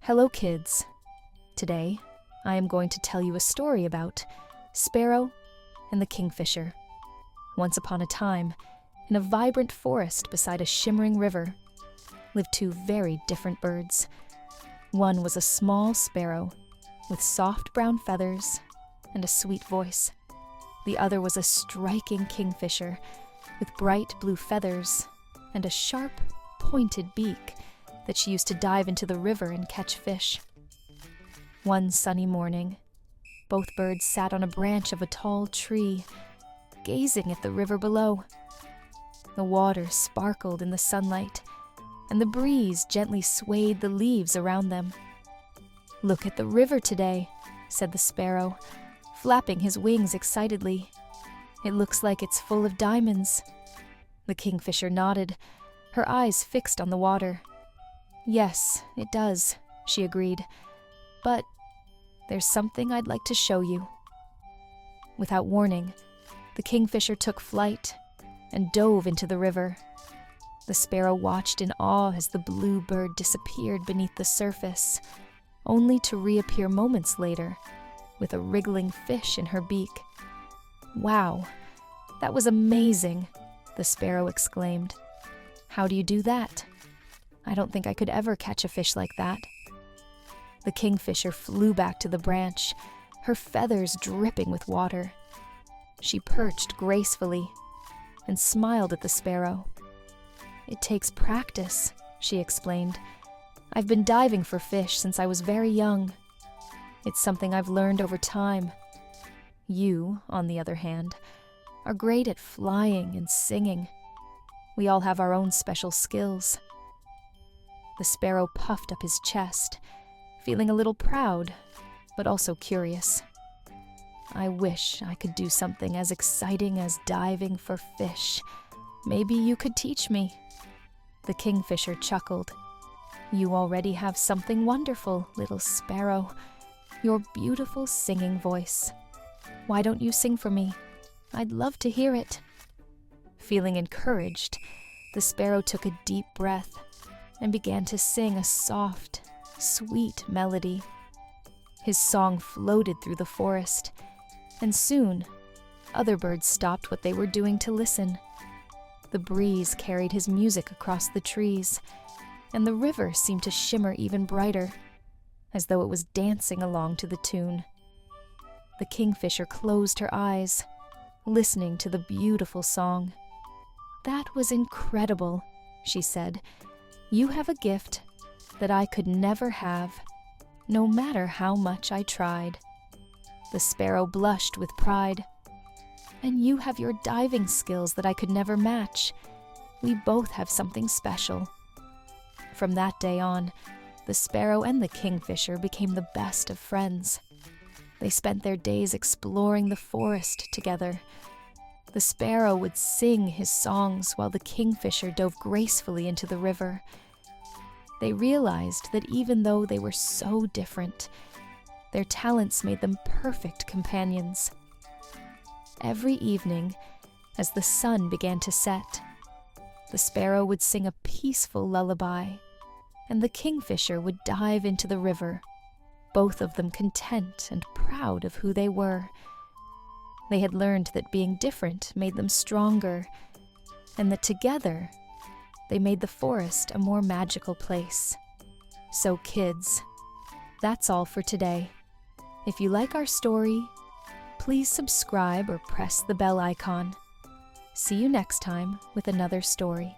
Hello, kids. Today, I am going to tell you a story about Sparrow and the Kingfisher. Once upon a time, in a vibrant forest beside a shimmering river, lived two very different birds. One was a small sparrow with soft brown feathers and a sweet voice. The other was a striking kingfisher with bright blue feathers and a sharp, pointed beak that she used to dive into the river and catch fish. One sunny morning, both birds sat on a branch of a tall tree, gazing at the river below. The water sparkled in the sunlight, and the breeze gently swayed the leaves around them. "Look at the river today," said the sparrow, flapping his wings excitedly. "It looks like it's full of diamonds." The kingfisher nodded, her eyes fixed on the water. "Yes, it does," she agreed. "But there's something I'd like to show you." Without warning, the kingfisher took flight and dove into the river. The sparrow watched in awe as the blue bird disappeared beneath the surface, only to reappear moments later with a wriggling fish in her beak. "Wow, that was amazing," the sparrow exclaimed. "How do you do that? I don't think I could ever catch a fish like that." The kingfisher flew back to the branch, her feathers dripping with water. She perched gracefully and smiled at the sparrow. "It takes practice," she explained. "I've been diving for fish since I was very young. It's something I've learned over time. You, on the other hand, are great at flying and singing. We all have our own special skills." The sparrow puffed up his chest, feeling a little proud, but also curious. "I wish I could do something as exciting as diving for fish. Maybe you could teach me." The kingfisher chuckled. "You already have something wonderful, little sparrow. Your beautiful singing voice. Why don't you sing for me? I'd love to hear it." Feeling encouraged, the sparrow took a deep breath and began to sing a soft, sweet melody. His song floated through the forest, and soon other birds stopped what they were doing to listen. The breeze carried his music across the trees, and the river seemed to shimmer even brighter, as though it was dancing along to the tune. The kingfisher closed her eyes, listening to the beautiful song. "That was incredible," she said. "You have a gift that I could never have, no matter how much I tried." The sparrow blushed with pride. "And you have your diving skills that I could never match. We both have something special." From that day on, the sparrow and the kingfisher became the best of friends. They spent their days exploring the forest together. The sparrow would sing his songs while the kingfisher dove gracefully into the river. They realized that even though they were so different, their talents made them perfect companions. Every evening, as the sun began to set, the sparrow would sing a peaceful lullaby, and the kingfisher would dive into the river, both of them content and proud of who they were. They had learned that being different made them stronger, and that together they made the forest a more magical place. So kids, that's all for today. If you like our story, please subscribe or press the bell icon. See you next time with another story.